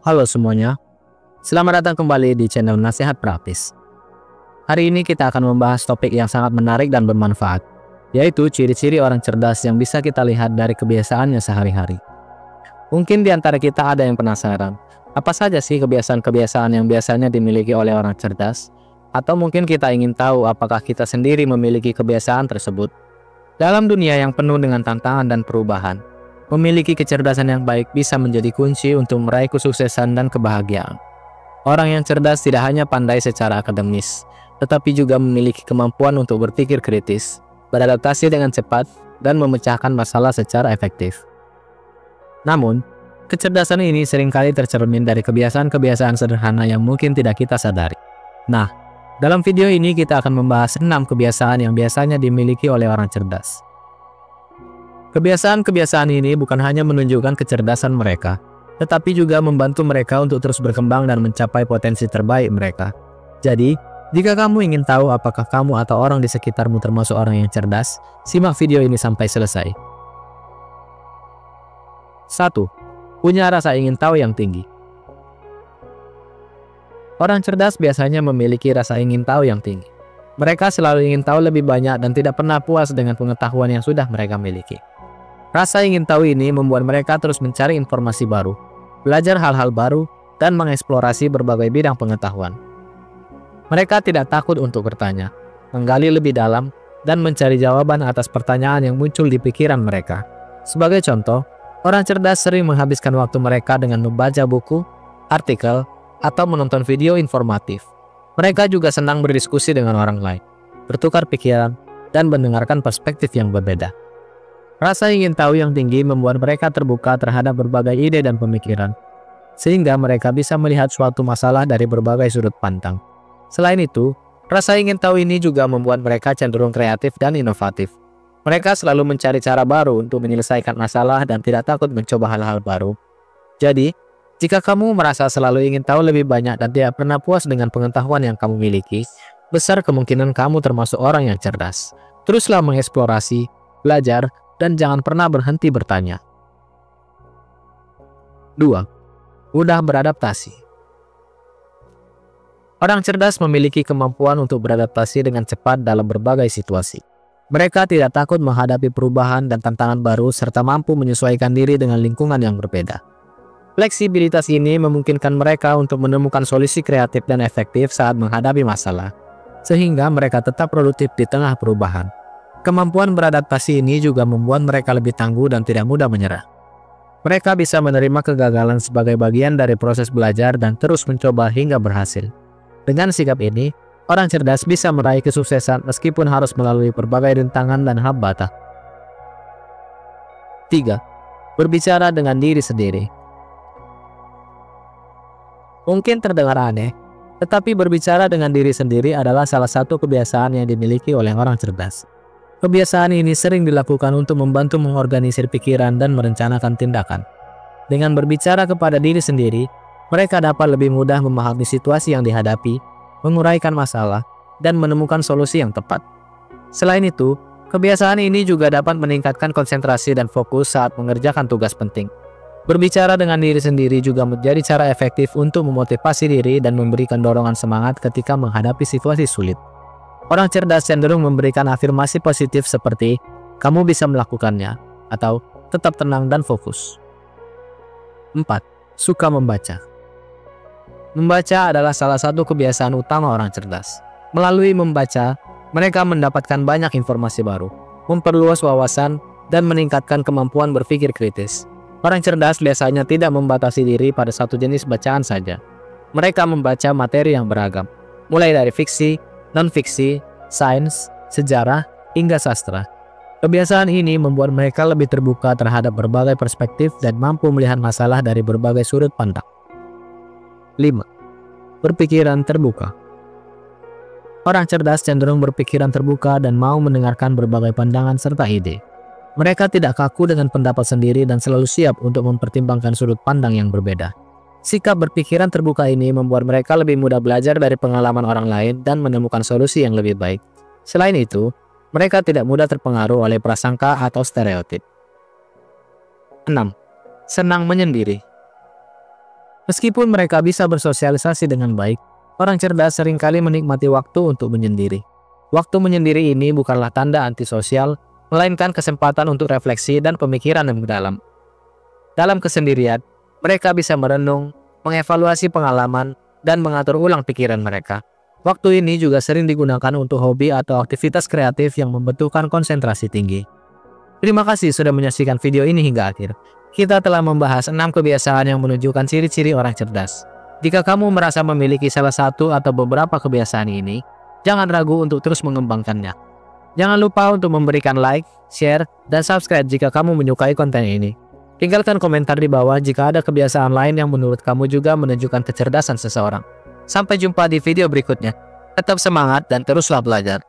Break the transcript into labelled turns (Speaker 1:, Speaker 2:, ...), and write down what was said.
Speaker 1: Halo semuanya, selamat datang kembali di channel Nasihat Praktis. Hari ini kita akan membahas topik yang sangat menarik dan bermanfaat, yaitu ciri-ciri orang cerdas yang bisa kita lihat dari kebiasaannya sehari-hari. Mungkin di antara kita ada yang penasaran, apa saja sih kebiasaan-kebiasaan yang biasanya dimiliki oleh orang cerdas? Atau mungkin kita ingin tahu apakah kita sendiri memiliki kebiasaan tersebut? Dalam dunia yang penuh dengan tantangan dan perubahan, memiliki kecerdasan yang baik bisa menjadi kunci untuk meraih kesuksesan dan kebahagiaan. Orang yang cerdas tidak hanya pandai secara akademis, tetapi juga memiliki kemampuan untuk berpikir kritis, beradaptasi dengan cepat, dan memecahkan masalah secara efektif. Namun, kecerdasan ini seringkali tercermin dari kebiasaan-kebiasaan sederhana yang mungkin tidak kita sadari. Nah, dalam video ini kita akan membahas 6 kebiasaan yang biasanya dimiliki oleh orang cerdas. Kebiasaan-kebiasaan ini bukan hanya menunjukkan kecerdasan mereka, tetapi juga membantu mereka untuk terus berkembang dan mencapai potensi terbaik mereka. Jadi, jika kamu ingin tahu apakah kamu atau orang di sekitarmu termasuk orang yang cerdas, simak video ini sampai selesai. 1. Punya rasa ingin tahu yang tinggi. Orang cerdas biasanya memiliki rasa ingin tahu yang tinggi. Mereka selalu ingin tahu lebih banyak dan tidak pernah puas dengan pengetahuan yang sudah mereka miliki. Rasa ingin tahu ini membuat mereka terus mencari informasi baru, belajar hal-hal baru, dan mengeksplorasi berbagai bidang pengetahuan. Mereka tidak takut untuk bertanya, menggali lebih dalam, dan mencari jawaban atas pertanyaan yang muncul di pikiran mereka. Sebagai contoh, orang cerdas sering menghabiskan waktu mereka dengan membaca buku, artikel, atau menonton video informatif. Mereka juga senang berdiskusi dengan orang lain, bertukar pikiran, dan mendengarkan perspektif yang berbeda. Rasa ingin tahu yang tinggi membuat mereka terbuka terhadap berbagai ide dan pemikiran, sehingga mereka bisa melihat suatu masalah dari berbagai sudut pandang. Selain itu, rasa ingin tahu ini juga membuat mereka cenderung kreatif dan inovatif. Mereka selalu mencari cara baru untuk menyelesaikan masalah dan tidak takut mencoba hal-hal baru. Jadi, jika kamu merasa selalu ingin tahu lebih banyak dan tidak pernah puas dengan pengetahuan yang kamu miliki, besar kemungkinan kamu termasuk orang yang cerdas. Teruslah mengeksplorasi, belajar, dan jangan pernah berhenti bertanya. 2. Mudah beradaptasi. Orang cerdas memiliki kemampuan untuk beradaptasi dengan cepat dalam berbagai situasi. Mereka tidak takut menghadapi perubahan dan tantangan baru serta mampu menyesuaikan diri dengan lingkungan yang berbeda. Fleksibilitas ini memungkinkan mereka untuk menemukan solusi kreatif dan efektif saat menghadapi masalah, sehingga mereka tetap produktif di tengah perubahan. Kemampuan beradaptasi ini juga membuat mereka lebih tangguh dan tidak mudah menyerah. Mereka bisa menerima kegagalan sebagai bagian dari proses belajar dan terus mencoba hingga berhasil. Dengan sikap ini, orang cerdas bisa meraih kesuksesan meskipun harus melalui berbagai rintangan dan hambatan. 3. Berbicara dengan diri sendiri. Mungkin terdengar aneh, tetapi berbicara dengan diri sendiri adalah salah satu kebiasaan yang dimiliki oleh orang cerdas. Kebiasaan ini sering dilakukan untuk membantu mengorganisir pikiran dan merencanakan tindakan. Dengan berbicara kepada diri sendiri, mereka dapat lebih mudah memahami situasi yang dihadapi, menguraikan masalah, dan menemukan solusi yang tepat. Selain itu, kebiasaan ini juga dapat meningkatkan konsentrasi dan fokus saat mengerjakan tugas penting. Berbicara dengan diri sendiri juga menjadi cara efektif untuk memotivasi diri dan memberikan dorongan semangat ketika menghadapi situasi sulit. Orang cerdas cenderung memberikan afirmasi positif seperti, "Kamu bisa melakukannya," atau "Tetap tenang dan fokus." 4. Suka membaca. Membaca adalah salah satu kebiasaan utama orang cerdas. Melalui membaca, mereka mendapatkan banyak informasi baru, memperluas wawasan, dan meningkatkan kemampuan berpikir kritis. Orang cerdas biasanya tidak membatasi diri pada satu jenis bacaan saja. Mereka membaca materi yang beragam, mulai dari fiksi, non-fiksi, sains, sejarah, hingga sastra. Kebiasaan ini membuat mereka lebih terbuka terhadap berbagai perspektif dan mampu melihat masalah dari berbagai sudut pandang. 5. Berpikiran terbuka. Orang cerdas cenderung berpikiran terbuka dan mau mendengarkan berbagai pandangan serta ide. Mereka tidak kaku dengan pendapat sendiri dan selalu siap untuk mempertimbangkan sudut pandang yang berbeda. Sikap berpikiran terbuka ini membuat mereka lebih mudah belajar dari pengalaman orang lain dan menemukan solusi yang lebih baik. Selain itu, mereka tidak mudah terpengaruh oleh prasangka atau stereotip. 6. Senang menyendiri. Meskipun mereka bisa bersosialisasi dengan baik, orang cerdas seringkali menikmati waktu untuk menyendiri. Waktu menyendiri ini bukanlah tanda antisosial, melainkan kesempatan untuk refleksi dan pemikiran yang mendalam. Dalam kesendirian, mereka bisa merenung, mengevaluasi pengalaman, dan mengatur ulang pikiran mereka. Waktu ini juga sering digunakan untuk hobi atau aktivitas kreatif yang membutuhkan konsentrasi tinggi. Terima kasih sudah menyaksikan video ini hingga akhir. Kita telah membahas 6 kebiasaan yang menunjukkan ciri-ciri orang cerdas. Jika kamu merasa memiliki salah satu atau beberapa kebiasaan ini, jangan ragu untuk terus mengembangkannya. Jangan lupa untuk memberikan like, share, dan subscribe jika kamu menyukai konten ini. Tinggalkan komentar di bawah jika ada kebiasaan lain yang menurut kamu juga menunjukkan kecerdasan seseorang. Sampai jumpa di video berikutnya. Tetap semangat dan teruslah belajar.